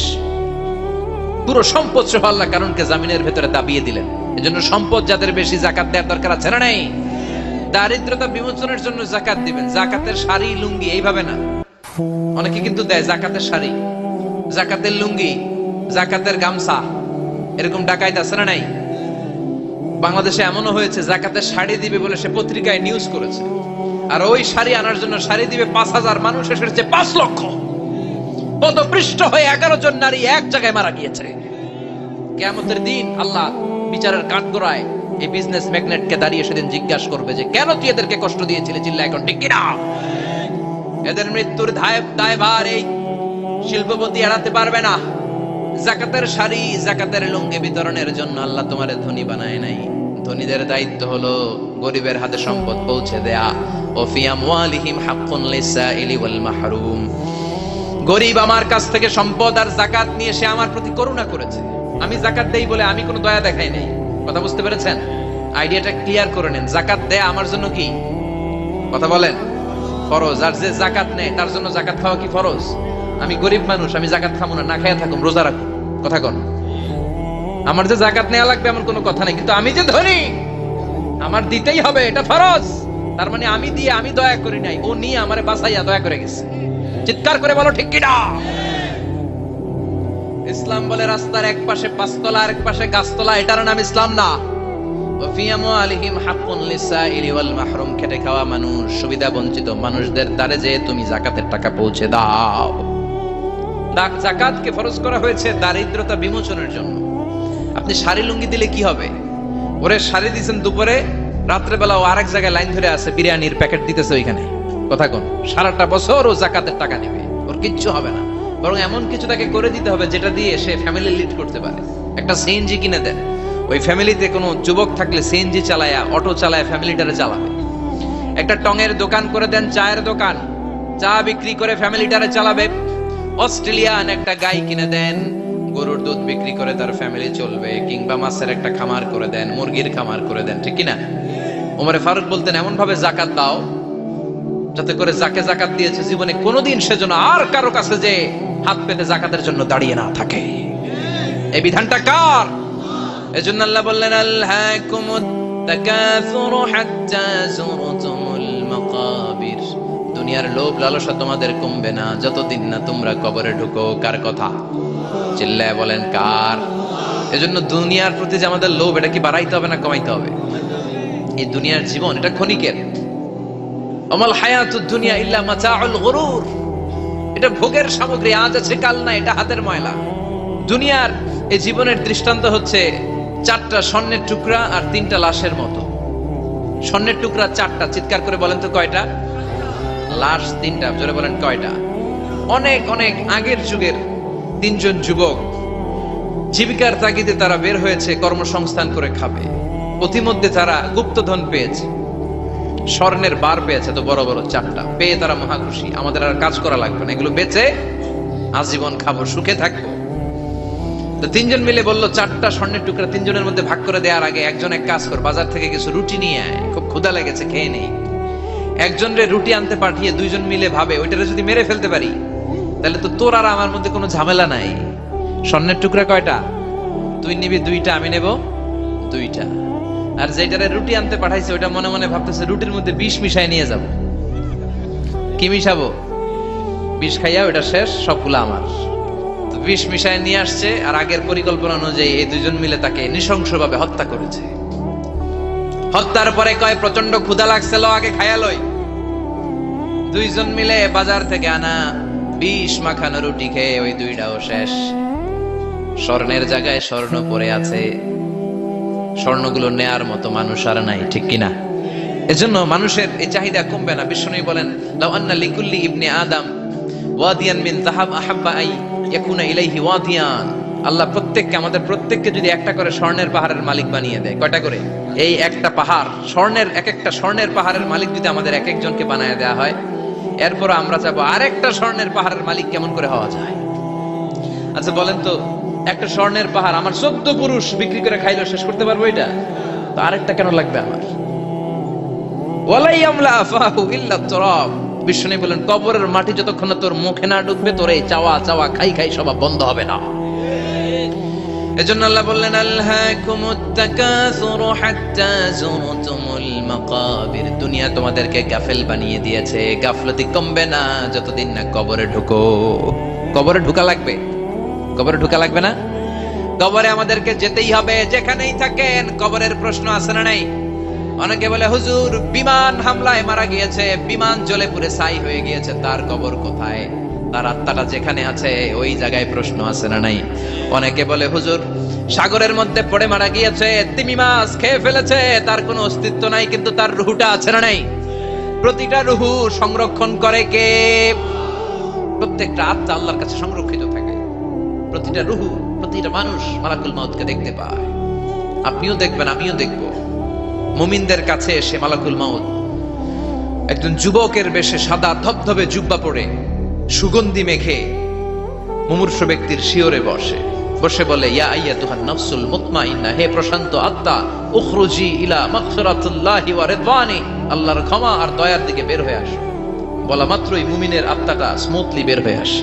পুরো সম্পদ সহ আল্লাহ কারুনকে জামিনের ভেতরে দাবিয়ে দিলেন। এজন্য সম্পদ যাদের বেশি, যাকাত দেওয়ার দরকার আছে না নাই? দারিদ্রতা বিমোচনের জন্য যাকাত দিবেন। যাকাতের শাড়ি লুঙ্গি এইভাবে না। অনেকে কিন্তু দেয় যাকাতের শাড়ি, যাকাতের লুঙ্গি, যাকাতের গামছা, এরকম ডাকাইত আছে না নাই? বাংলাদেশে এমনও হয়েছে, যাকাতের শাড়ি দিবে বলে সে পত্রিকায় নিউজ করেছে, আর ওই শাড়ি আনার জন্য শাড়ি দিবে 5,000 মানুষ, এসেছে 5 লক্ষ। পদপৃষ্ঠ হয়ে 11 জন নারী এক জায়গায় মারা গিয়েছে। কিয়ামতের দিন আল্লাহ বিচারের কাঠগড়ায় এই বিজনেস ম্যাগনেটকে দাঁড়িয়ে সেদিন জিজ্ঞাসা করবে যে, কেন তুই এদেরকে কষ্ট দিয়েছিলি? চিল্লা এখন ঠিক কিনা? এদের মৃত্যুর দায়ভার এই শিল্পপতি এড়াতে পারবে না। যাকাতের শাড়ি, যাকাতের লুঙ্গি বিতরণের জন্য আল্লাহ তোমারে ধনী বানায় নাই। ধনীদের দায়িত্ব হলো গরিবের হাতে সম্পদ পৌঁছে দেয়া। ও ফি আমওয়ালিহিম হাক্কুন লিসাইলি ওয়াল মাহরুম। গরিব আমার কাছ থেকে সম্পদ আর যাকাত নিয়ে সে আমার প্রতি করুণা করেছে। আমি যাকাত দেই বলে আমি কোনো দয়া দেখাই নাই। কথা বুঝতে পেরেছেন? আইডিয়াটা ক্লিয়ার করে নেন। যাকাত দেয়া আমার জন্য কি? কথা বলেন, ফরজ। আর যে যাকাত নেয় তার জন্য যাকাত খাওয়া কি ফরজ? আমি গরিব মানুষ, আমি যাকাত খাবো না, না খাইয়া থাকুম, রোজা রাখুন। কথা কন। আমার যে যাকাত নেওয়া লাগবে এমন কোনো কথা নেই, কিন্তু আমি যে ধনী, আমার দিতেই হবে, এটা ফরজ। তার মানে আমি দিয়ে আমি দয়া করি নাই, ও নিয়ে আমারে বাঁচাইয়া দয়া করে গেছে। চিৎকার করে বলো ঠিক কিনা? ইসলাম বলে রাস্তার এক পাশে 5 তলা আর এক পাশে গাছতলা, এটার নাম ইসলাম না। খেটে খাওয়া মানুষ, সুবিধা বঞ্চিত মানুষদের দ্বারে যে তুমি যাকাতের টাকা পৌঁছে দাও। যাকাতকে ফরজ করা হয়েছে দারিদ্রতা বিমোচনের জন্য। আপনি শাড়ি লুঙ্গি দিলে কি হবে? ওরে শাড়ি দিচ্ছেন দুপুরে, রাত্রে বেলা ও আরেক জায়গায় লাইন ধরে আছে, বিরিয়ানির প্যাকেট দিতেছে ওইখানে। কথা কোন? সারাটা বছর ও যাকাতের টাকা নেবে, ওর কিচ্ছু হবে না। বরং এমন কিছু তাকে করে দিতে হবে যেটা দিয়ে সে ফ্যামিলি লিড করতে পারে। একটা সিএনজি কিনে দেন, ওই ফ্যামিলিতে কোনো যুবক থাকলে সিএনজি চালায়া, অটো চালায়া ফ্যামিলিটারে চালাবে। একটা টঙের দোকান করে দেন, চায়ের দোকান, চা বিক্রি করে ফ্যামিলিটারে চালাবে। অস্ট্রেলিয়ান একটা গাই কিনে দেন, গরুর দুধ বিক্রি করে তার ফ্যামিলি চলবে। কিংবা মাছের একটা খামার করে দেন, মুরগির খামার করে দেন, ঠিক কিনা? ওমরে ফারুক বলতেন, এমন ভাবে যাকাত দাও যাতে করে যাকে যাকাত দিয়েছে জীবনে কোনোদিন সেজন্য আর কারো কাছে যে হাত পেতে যাকাতের জন্য দাঁড়িয়ে না থাকে। এই বিধানটা কার? এজন্য আল্লাহ বললেন, আলহাকুমুত তাকাসুরু হাত্তা যুরতুমুল মাকাবির। দুনিয়ার লোভ লালসা তোমাদের কমবে না যতদিন না তোমরা কবরে ঢুকো। কার কথা? চিল্লায় বলেন কার? এজন্য দুনিয়ার প্রতি যে আমাদের লোভ, এটা কি বাড়াইতে হবে না কমাইতে হবে? এই দুনিয়ার জীবন এটা ক্ষণিকের। আমাল হায়াতুদ দুনিয়া ইল্লা মাতাউল গুরুর, এটা ভোগের সামগ্রী, আজ আছে কাল নাই, এটা হাতের ময়লা। দুনিয়ার এই জীবনের দৃষ্টান্ত হচ্ছে 4টা স্বর্ণের টুকরা আর 3টা লাশের মতো। স্বর্ণের টুকরা 4টা, চিৎকার করে বলেন তো কয়টা? লাশ 3টা, জোরে বলেন কয়টা? অনেক অনেক আগের যুগের 3জন যুবক জীবিকার তাগিদে তারা বের হয়েছে কর্মসংস্থান করে খাবে। পথিমধ্যে তারা গুপ্তধন পেয়েছে, স্বর্ণের বার পেয়েছে, তো বড় বড় 4টা পেয়ে তারা মহা খুশি। আমাদের আর কাজ করা লাগবে না, এগুলো বেচে আজীবন খাবো, সুখে থাকবো। তো 3জন মিলে বললো 4টা স্বর্ণের টুকরা 3জনের মধ্যে ভাগ করে দেওয়ার আগে একজন এক কাজ কর, বাজার থেকে কিছু রুটি নিয়ে আয়, খুব ক্ষুধা লেগেছে, খেয়ে নেই। একজনের রুটি আনতে পাঠিয়ে 2জন মিলে ভাবে ওইটারে যদি মেরে ফেলতে পারি তাহলে তো তোর আর আমার মধ্যে কোনো ঝামেলা নাই। স্বর্ণের টুকরা কয়টা? তুই নিবি 2টা, আমি নেব 2টা। আর যেটারে রুটি আনতে পাঠাইছে ওইটা মনে মনে ভাবতেছে রুটির মধ্যে বিষ মিশাই নিয়ে যাব। কি মিশাবো? বিষ খাইয়া ওইটা শেষ, সবগুলো আমার। তো বিষ মিশাই নিয়ে আসছে, আর আগের পরিকল্পনা অনুযায়ী এই 2জন মিলে তাকে নৃশংসভাবে হত্যা করেছে। হত্যার পরে কয় প্রচন্ড ক্ষুধা লাগছে, লো আগে খাইয়া লই। 2জন মিলে বাজার থেকে আনা বিষ মাখানো রুটি খেয়ে ওই 2টাও শেষ। স্বর্ণের জায়গায় স্বর্ণ পড়ে আছে, স্বর্ণগুলো নেয়ার মতো মানুষ আর নাই, ঠিক কিনা? এজন্য মানুষের এই চাহিদা কমবে না। বিশ্বনবী বলেন, লাউ আন্না লিকুল্লি ইবনে আদম ওয়াদিয়ান মিন যাহাব আহাব্বা আই ইয়াকুনা ইলাইহি ওয়াদিয়ান। আল্লাহ প্রত্যেককে, আমাদের প্রত্যেককে যদি একটা করে স্বর্ণের পাহাড়ের মালিক বানিয়ে দেয়, কয়টা করে? এই একটা পাহাড় স্বর্ণের, এক একটা স্বর্ণের পাহাড়ের মালিক যদি আমাদের এক একজনকে বানায় দেওয়া হয়, এরপর আমরা চাবো আরেকটা স্বর্ণের পাহাড়ের মালিক কেমন করে হওয়া যায়। আচ্ছা বলেন তো, একটা স্বর্ণের পাহাড় আমার 14 পুরুষ বিক্রি করে খাইলেও শেষ করতে পারবো এটা? তো আরেকটা কেন লাগবে আমার? ওয়ালাই আমলা আফাহু ইল্লা তুরাব। বিষ্ণু বলেন, কবরের মাটি যতক্ষণ না তোর মুখে না ঢুকবে, তোর এই চাওয়া চাওয়া খাই খাই সব বন্ধ হবে না। এজন্য আল্লাহ বললেন, আলহাকুমুত তাকাসুরু হাত্তা যুরতুমুল মাকাবির। দুনিয়া তোমাদেরকে গাফেল বানিয়ে দিয়েছে, গাফলতি কমবে না যতদিন না কবরে ঢুকো। কবরে ঢুকা লাগবে, কবরে ঢুকা লাগবে না? কবরে আমাদেরকে যেতেই হবে, যেখানেই থাকেন। কবরের প্রশ্ন আছে না নাই? অনেকে বলে, হুজুর বিমান হামলায় মারা গিয়েছে, বিমান জ্বলে পুড়ে ছাই হয়ে গিয়েছে, তার কবর কোথায়? তার আত্মাটা যেখানে আছে ওই জায়গায় প্রশ্ন আছে না নাই? অনেকে বলে, হুজুর সাগরের মধ্যে পড়ে মারা গিয়েছে, তিমি মাছ খেয়ে ফেলেছে, তার কোনো অস্তিত্ব নাই, কিন্তু তার রুহুটা আছে না নাই? প্রতিটা রুহু সংরক্ষণ করে কে? প্রত্যেকটা আত্মা আল্লাহর কাছে সংরক্ষিত থাকে। প্রতিটা রুহু, প্রতিটা মানুষ মালাকুল মাউতকে দেখতে পায়। আপনিও দেখবেন, আমিও দেখব। মুমিনদের কাছে এসে মালাকুল মাউত একজন যুবকের বেশে সাদা ধবধবে জুব্বা পরে সুগন্ধি মেখে মুমূর্ষু ব্যক্তির শিয়রে বসে বসে বলে, ইয়া আইয়াতুহান নাফসুল মুতমাইন্না, হে প্রশান্ত আত্মা, উখরুজি ইলা মাগফিরাতুল্লাহি ওয়া রিদওয়ানি, আল্লাহর ক্ষমা আর দয়ার দিকে বের হয়ে আসো। বলা মাত্রই মুমিনের আত্মাটা স্মুথলি বের হয়ে আসে।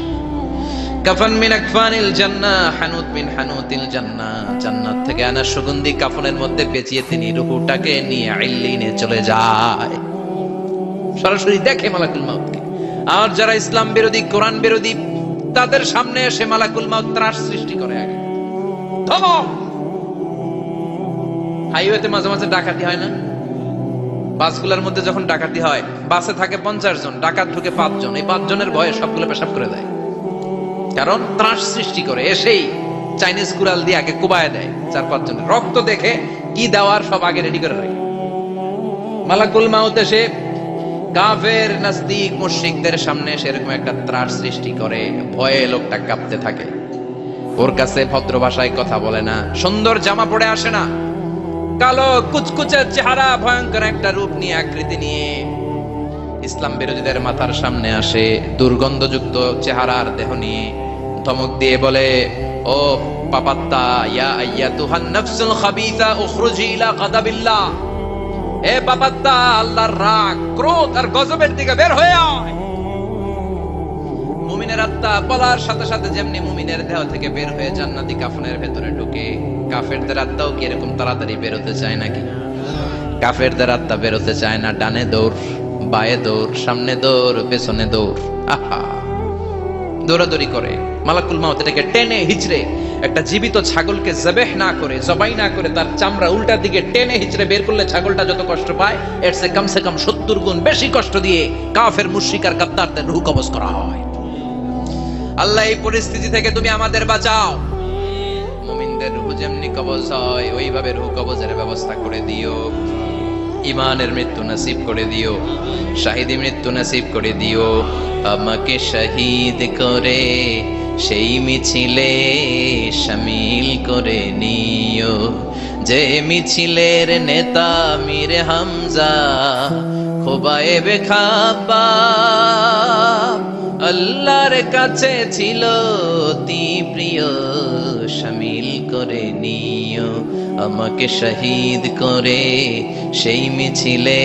কাফান মিন আকফানিল জান্নাহ, হানুত মিন হানুতিল জান্নাহ, জান্নাত থেকে আনা সুগন্ধি কাফনের মধ্যে পেঁচিয়ে তিনি রূহটাকে নিয়ে ইল্লিনে চলে যায়। সরাসরি দেখে মালাকুল মাউতকে। আর যারা ইসলাম বিরোধী, কোরআন বিরোধী, তাদের সামনে এসে মালাকুল মাউত ত্রাস সৃষ্টি করে। আগে ধমক। হাইওয়েতে মাঝে মাঝে ডাকাতি হয় না? বাসগুলোর মধ্যে যখন ডাকাতি হয়, বাসে থাকে 50 জন, ডাকাত ঢুকে 5 জন, এই 5 জনের ভয়ে সবগুলো পেশাব করে দেয়। কারণ ত্রাস সৃষ্টি করে। এসেই চাইনিজ কুড়াল দিয়ে আগে কুবায় দেয় 4-5 জনের। রক্ত দেখে কি দেওয়ার সব আগে রেডি করে রাখে। মালাকুল মাউত এসে কাফের নাস্তিক মুশরিকদের সামনে সেরকম একটা ত্রাস সৃষ্টি করে, ভয়ে লোকটা কাঁপতে থাকে। ওর কাছে ভদ্র ভাষায় কথা বলে না, সুন্দর জামা পরে আসে না, কালো কুচকুচে চেহারা, ভয়ঙ্কর একটা রূপ নিয়ে, আকৃতি নিয়ে ইসলাম বিরোধীদের মাথার সামনে আসে, দুর্গন্ধযুক্ত চেহারার দেহ নিয়ে ধমক দিয়ে বলে, ও পাপাত্তা, ইয়া আইয়াতুহান নাফসুল খাবিসা উখরুজি ইলা গাদাবিল্লাহ, এ পাপাত্তা, আল্লাহর রাগ, ক্রোধ আর গজবের দিকে বের হয়ে আয়। মুমিনের আত্মা বলার সাথে সাথে যেমনি মুমিনের দেহ থেকে বের হয়ে জান্নাতি কাফনের ভেতরে ঢুকে, কাফেরদের আত্মাও কি এরকম তাড়াতাড়ি বের হতে চায় নাকি? কাফেরদের আত্মা বের হতে চায় না, ডানে দৌড় বায়ে দৌড়, সামনে দৌড়, পেছনে দৌড়, আহা দৌড়াদৌড়ি করে। মালাকুল মাউত এটাকে টেনে হিচড়ে, একটা জীবিত ছাগলকে জবেহ না করে, জবাই না করে, তার চামড়া উল্টা দিকে টেনে হিচড়ে বের করলে ছাগলটা যত কষ্ট পায়, এর চেয়ে কমসে কম 70 গুণ বেশি কষ্ট দিয়ে কাফের, মুশরিক আর গাদ্দারদের রূহ কবজ করা হয়। আল্লাহ এই পরিস্থিতি থেকে তুমি আমাদের বাঁচাও। মুমিনদের রূহ যেমনি কবজ হয় ওইভাবে রূহ কবজের ব্যবস্থা করে দিও। ইমানের মৃত্যু নসিব করে দিও, শাহিদি মৃত্যু নসিব করে দিও। আমাকে শহীদ করে সেই মিছিলে শামিল করে নিও, যে মিছিলের নেতা মীর হামজা খোবায়েবে খাব্বাব, আল্লাহর কাছে ছিল অতি প্রিয়, শামিল করে নিও। আমাকে শহীদ করে সেই মিছিলে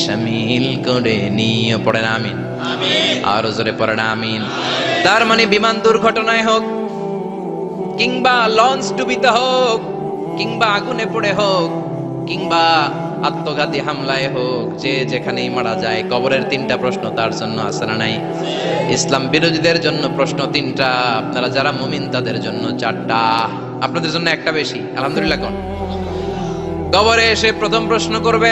শামিল করে নিও। পড়েন আমিন। আরো জোরে পড়েন আমিন। তার মানে বিমান দুর্ঘটনায় হোক, কিংবা লঞ্চ ডুবিতে হোক, কিংবা আগুনে পড়ে হোক, কিংবা আত্মঘাতী হামলায় হোক, যে যেখানেই মারা যায়, কবরের 3টা প্রশ্ন তার জন্য আছে না নাই? ইসলাম বিরোধীদের জন্য প্রশ্ন 3টা, আপনারা যারা মুমিন তাদের জন্য 4টা, আপনাদের জন্য একটা বেশি। আলহামদুলিল্লাহ কোন? কবরে এসে প্রথম প্রশ্ন করবে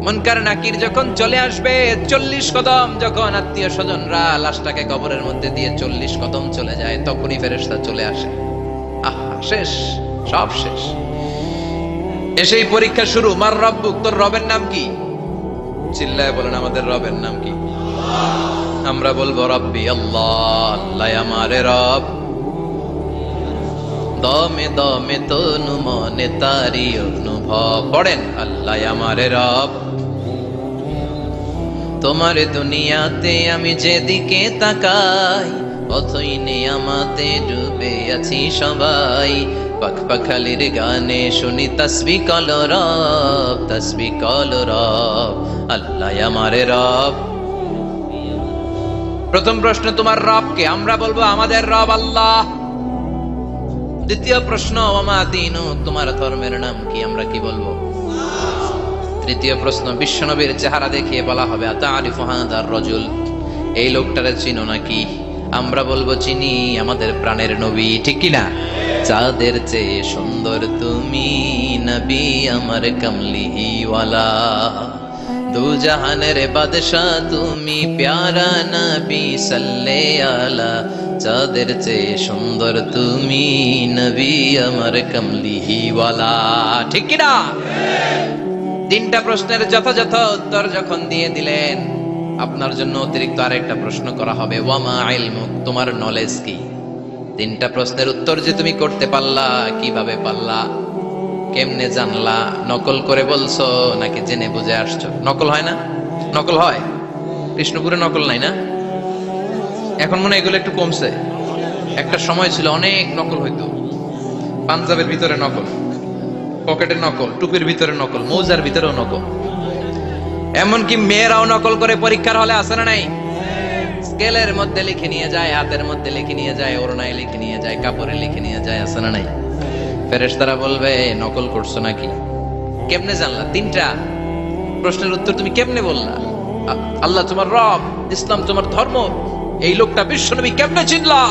মুনকার নাকির যখন চলে আসবে, 40 কদম যখন আত্মীয় স্বজনরা লাশটাকে কবরের মধ্যে দিয়ে 40 কদম চলে যায়, তখনই ফেরেশতা চলে আসে। আহা, শেষ, সব শেষ। এসেই পরীক্ষা শুরু। মার রব্বুক, তোর রবের নাম কি? চিল্লায় বলেন আমাদের রবের নাম কি? আমরা বলবো রব্বি আল্লাহ, আল্লাহ আমারে রব। দমে দমে তনু মনে তারি অনুভব। পড়েন আল্লাহ আমারে রব। তোমার দুনিয়াতে আমি যেদিকে তাকাই, অথই নিয়ামতে ডুবে আছি সবাই। পাখপাখালির গানে শুনি তসবিহ কল রব, তসবিহ কল রব, আল্লাহ আমারে রব। প্রথম প্রশ্ন তোমার রবকে, আমরা বলবো আমাদের রব আল্লাহ। দ্বিতীয় প্রশ্ন ওমা দীনু, তোমার ধর্মের নাম কি? আমরা কি বলবো? তৃতীয় প্রশ্ন বিশ্বনবীর চেহারা দেখিয়ে বলা হবে আতারিফু হাদার রাজুল, এই লোকটারে চিনো নাকি? আমরা বলবো চিনি, আমাদের প্রাণের নবী, ঠিক কি না? চাঁদের চেয়ে সুন্দর তুমি নবী আমার কমলিওয়ালা, দু জাহানের বাদশাহ তুমি প্যারা নবী সাল্লে আলা, চাঁদের চেয়ে সুন্দর তুমি নবী আমার কমলিওয়ালা, ঠিক কি না? 3টা প্রশ্নের যথাযথ উত্তর যখন দিয়ে দিলেন, আপনার জন্য অতিরিক্ত আরেকটা প্রশ্ন করা হবে, ওয়ামা ইলমুক, তোমার নলেজ কি? 3টা প্রশ্নের উত্তর যে তুমি করতে পারলা, কিভাবে পারলা, কেমনে জানলা? নকল করে বলছো নাকি জেনে বুঝে আসছো? নকল হয় না? নকল হয়? কৃষ্ণপুরে নকল নাই না? এখন মনে হয় এগুলো একটু কমছে। একটা সময় ছিল অনেক নকল হইতো। পাঞ্জাবের ভিতরে নকল, পকেটে নকল, টুপির ভিতরে নকল, মৌজার ভিতরেও নকল। এমনকি মেয়েরাও নকল করে পরীক্ষার হলে আসে না নাই? স্কেলের মধ্যে লিখে নিয়ে যায়, হাতের মধ্যে লিখে নিয়ে যায়, ওড়নায় লিখে নিয়ে যায়, কাপড়ে লিখে নিয়ে যায়, আসে না নাই? ফেরেশতারা বলবে নকল করছো নাকি? কেমনে জানলা? 3টা প্রশ্নের উত্তর তুমি কেমনে বললা? আল্লাহ তোমার রব, ইসলাম তোমার ধর্ম, এই লোকটা বিশ্বনবী, কেমনে চিনলা?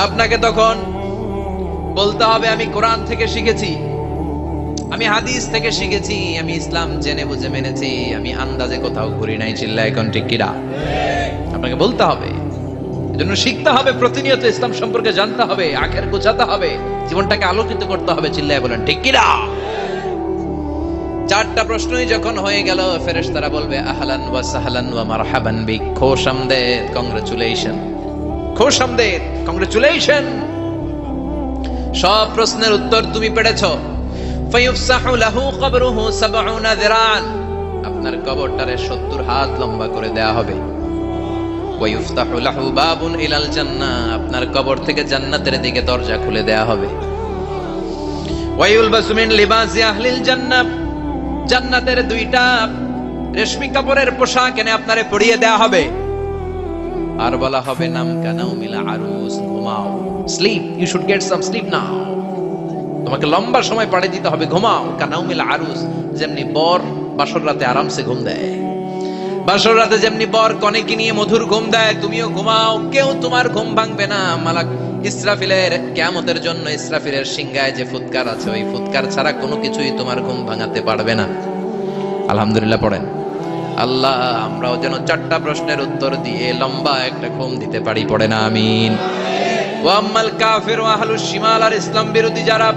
আপনাকে তখন বলতে হবে আমি কোরআন থেকে শিখেছি, আমি হাদিস থেকে শিখেছি, আমি ইসলাম জেনে বুঝে মেনেছি, আমি আন্দাজে কোথাও ঘুরি নাই। চিল্লা এখন ঠিক কিনা? আপনাকে বলতে হবে, এজন্য শিখতে হবে, প্রতিনিয়ত ইসলাম সম্পর্কে জানতে হবে, আখের গোছাতে হবে, জীবনটাকে আলোকিত করতে হবে। চিল্লায় বলেন ঠিক কিনা? 4টা প্রশ্নই যখন হয়ে গেল, ফেরেশতারা বলবে আহলান ওয়া সাহলান ওয়া মারহাবান বিক, খোশামদেদ, কংগ্রাচুলেশন, খোশামদেদ, কংগ্রাচুলেশন, সব প্রশ্নের উত্তর তুমি পেরেছো। ফায়ুফসাহু লাহু কবরুহু 70 যিরান, আপনার কবরটারে 70 হাত লম্বা করে দেয়া হবে। ওয়ায়ুফতাহু লাহু বাবুন ইলাল জান্নাহ, আপনার কবর থেকে জান্নাতের দিকে দরজা খুলে দেয়া হবে। ওয়ায়ুলবাসু মিন লিবাসি আহলিল জান্নাহ, জান্নাতের 2টা রেশমি কাপড়ের পোশাক এনে আপনারে পরিয়ে দেয়া হবে। আর বলা হবে নাম কানাউমিল আরুস, ঘুমাও, sleep, you should get some sleep now, তোমাকে লম্বা সময় পাড়ি দিতে হবে, ঘুমাও। কানাউমিল আরুস, যেমনি বর বাসর রাতে আরামসে ঘুম দেয়, বাসর রাতে যেমনি বর কনেকে নিয়ে মধুর ঘুম দেয়, তুমিও ঘুমাও, কেউ তোমার ঘুম ভাঙবে না। মালাক ইসরাফিলের কিয়ামতের জন্য ইসরাফিলের সিংহায় যে ফুৎকার আছে, ওই ফুৎকার ছাড়া কোনো কিছুই তোমার ঘুম ভাঙাতে পারবে না। আলহামদুলিল্লাহ পড়েন। আল্লাহ আমরাও যেন 4টা প্রশ্নের উত্তর দিয়ে লম্বা একটা ঘুম দিতে পারি, পড়ে না আমিন। ওয়া আম্মাল কাফির ওয়া আহলুশ শিমাল, আর ইসলাম বিরোধী যারা,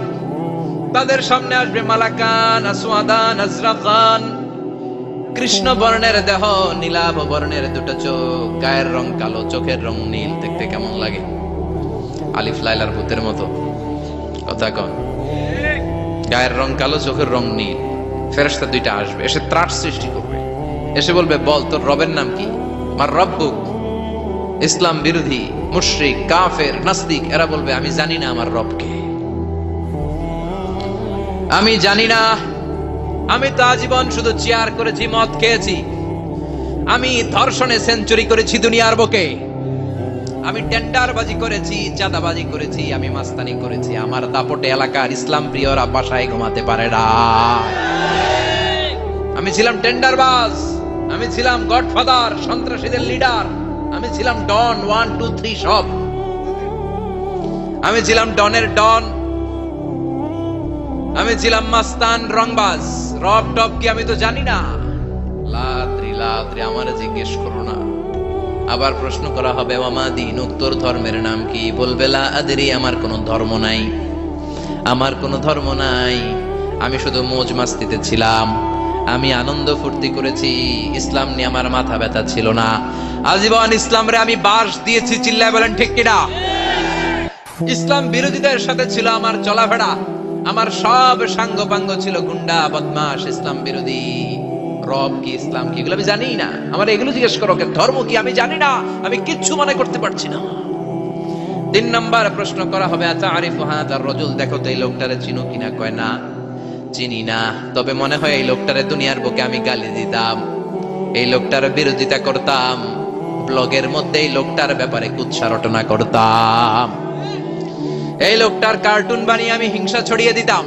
তাদের সামনে আসবে মালাকান আসওয়াদান আজরাকান, কৃষ্ণ বর্ণের দেহ, নীলাভ বর্ণের দুটো চোখ, গায়ের রং কালো, চোখের রং নীল। দেখতে কেমন লাগে? আলিফ লাইলার ভূতের মতো। কথা কন। গায়ের রং কালো, চোখের রং নীল। ফেরেশতা দুইটা আসবে, এসে ত্রাস সৃষ্টি করবে, এসে বলবে, বল তোর রবের নাম কি? মার রব্বুক। ইসলাম বিরোধী মুশরিক কাফের নাস্তিক এরা বলবে, আমি জানি না আমার রবকে, আমি জানি না, আমি তো আজীবন শুধু চেয়ার করেছি, মদ খেয়েছি, আমি ধর্ষণে সেঞ্চুরি করেছি দুনিয়ার বুকে, আমি টেন্ডারবাজি করেছি, চাঁদাবাজি করেছি, আমি মাস্তানি করেছি, আমার দাপটে এলাকার ইসলাম প্রিয়রা বাসায় ঘুমাতে পারে না। আমি ছিলাম টেন্ডারবাজ, আমি ছিলাম গডফাদার, সন্ত্রাসীদের লিডার, আমি ছিলাম ডন 1 2 3 সব, আমি ছিলাম ডনের ডন, আমি ছিলাম মাস্তান রংবাজ। রব টপ কি আমি তো জানি না। লাদ্রি লাদ্রি আমারে জিজ্ঞেস করো না। আবার প্রশ্ন করা হবে, ওয়ামা দীনুক, তোর ধর্মের নাম কি? বলবে লা আদরি, আমার কোনো ধর্ম নাই, আমার কোনো ধর্ম নাই, আমি শুধু মৌজ মাস্তিতে ছিলাম, আমি আনন্দ ফুর্তি করেছি, ইসলাম নিয়ে আমার মাথা ব্যথা ছিল না, আজীবন ইসলামরে আমি বাস দিয়েছি। চিল্লায় বলেন ঠিক কিনা? ইসলাম বিরোধীদের সাথে ছিল আমার চলাফেরা, আমার সব সাঙ্গ পাঙ্গ ছিল গুন্ডা বদমাশ ইসলাম বিরোধী। রব কি, ইসলাম কি, এগুলো আমি জানি না। আমার এগুলো জিজ্ঞেস করো, ধর্ম কি আমি জানি না, আমি কিচ্ছু মনে করতে পারছি না। 3 নাম্বার প্রশ্ন করা হবে, আচ্ছা আরিফু হাদার রজুল, দেখো তো এই লোকটারে চিনো কিনা? কয় না, চিনি না, তবে মনে হয় এই লোকটারে দুনিয়ার বুকে আমি গালি দিতাম, এই লোকটার বিরোধিতা করতাম, ব্লগের মধ্যে এই লোকটার ব্যাপারে কুৎসা রটনা করতাম, এই লোকটার কার্টুন বানিয়ে আমি হিংসা ছড়িয়ে দিতাম,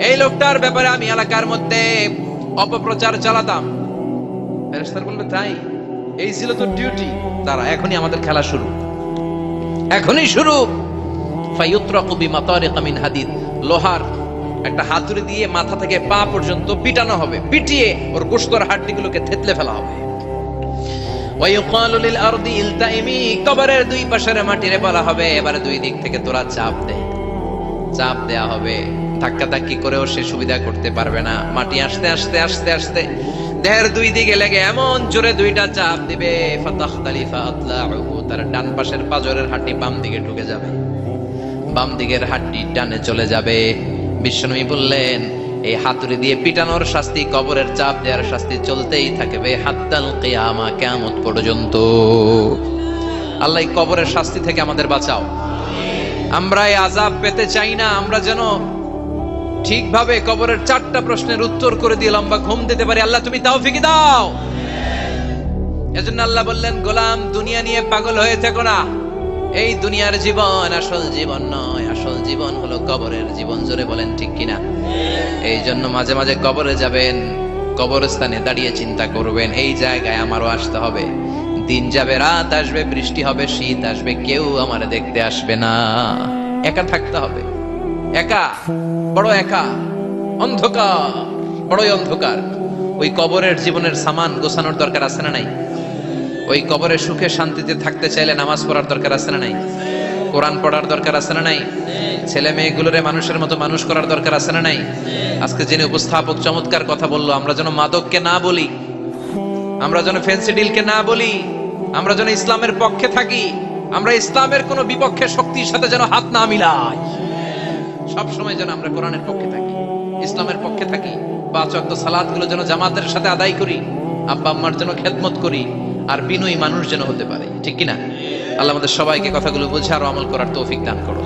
এই লোকটার ব্যাপারে আমি এলাকার মধ্যে অপপ্রচার চালাতাম। ফেরেশতারা বলবে, তাই? এই ছিল তো ডিউটি। তারা এখনই আমাদের খেলা শুরু, এখনই শুরু। ফায়ুতরাকু বিমাতারিকা মিন হাদিদ, লোহার একটা হাতুড়ি দিয়ে মাথা থেকে পা পর্যন্ত পিটানো হবে, পিটিয়ে ওর গোশতর হাড্ডিগুলোকে থেতলে ফেলা হবে। ওয়ায়ুকালু লিল আরদি ইলতাইমি, কবরের দুই পাশের মাটিরে বলা হবে, এবারে দুই দিক থেকে তোরা চাপ দে। চাপ দেয়া হবে, ধাক্কা ধাক্কি করেও সে সুবিধা করতে পারবে না। মাটি আস্তে আস্তে আস্তে আস্তে দেহের দুই দিকে লেগে এমন জোরে দুইটা চাপ দিবে, ফাতাখতালিফা আতলাউহু, তার ডান পাশের পাজরের হাড্ডি বাম দিকে ঢুকে যাবে, বাম দিকের হাড্ডি ডানে চলে যাবে। বিশ্বনবী বললেন, এই হাতুড়ি দিয়ে পিটানোর শাস্তি, কবরের চাপ দেওয়ার শাস্তি চলতেই থাকবে হাত্তাল কিয়ামা, কিয়ামত পর্যন্ত। আল্লাহ এই কবরের শাস্তি থেকে আমাদের বাঁচাও। আমরা এই আযাব পেতে চাই না, আমরা যেন ঠিকভাবে কবরের 4টা প্রশ্নের উত্তর করে দিয়ে লম্বা ঘুম দিতে পারি। আল্লাহ তুমি তৌফিক দাও। এজন্য আল্লাহ বললেন, গোলাম দুনিয়া নিয়ে পাগল হয়ে থেকো না, এই দুনিয়ার জীবন আসল জীবন নয়, আসল জীবন হলো কবরের জীবন। জোরে বলেন ঠিক কিনা? এই জন্য মাঝে মাঝে কবরে যাবেন, কবরস্থানে দাঁড়িয়ে চিন্তা করবেন, এই জায়গায় আমারও আসতে হবে। দিন যাবে, রাত আসবে, বৃষ্টি হবে, শীত আসবে, কেউ আমার দেখতে আসবে না, একা থাকতে হবে, একা, বড় একা, অন্ধকার, বড়ই অন্ধকার। ওই কবরের জীবনের সামান গোছানোর দরকার আছে না নাই? ওই কবরে সুখে শান্তিতে থাকতে চাইলে নামাজ পড়ার দরকার আছে না নাই? কোরআন পড়ার দরকার আছে না নাই? ছেলে মেয়েগুলোরে মানুষের মতো মানুষ করার দরকার আছে না নাই? আজকে যিনি উপস্থাপক চমৎকার কথা বললো, আমরা যেন মাদককে না বলি, আমরা যেন ফেন্সি ডিলকে না বলি, আমরা যেন ইসলামের পক্ষে থাকি, আমরা ইসলামের কোন বিপক্ষে শক্তির সাথে যেন হাত না মিলাই, সব সময় যেন আমরা কোরআনের পক্ষে থাকি, ইসলামের পক্ষে থাকি। 5 ওয়াক্ত সালাত গুলো যেন জামাতের সাথে আদায় করি, আব্বা আম্মার যেন খেদমত করি, আর বিনয়ী মানুষ যেন হতে পারে, ঠিক কিনা? আল্লাহ আমাদের সবাইকে কথাগুলো বুঝে আর আমল করার তৌফিক দান করো।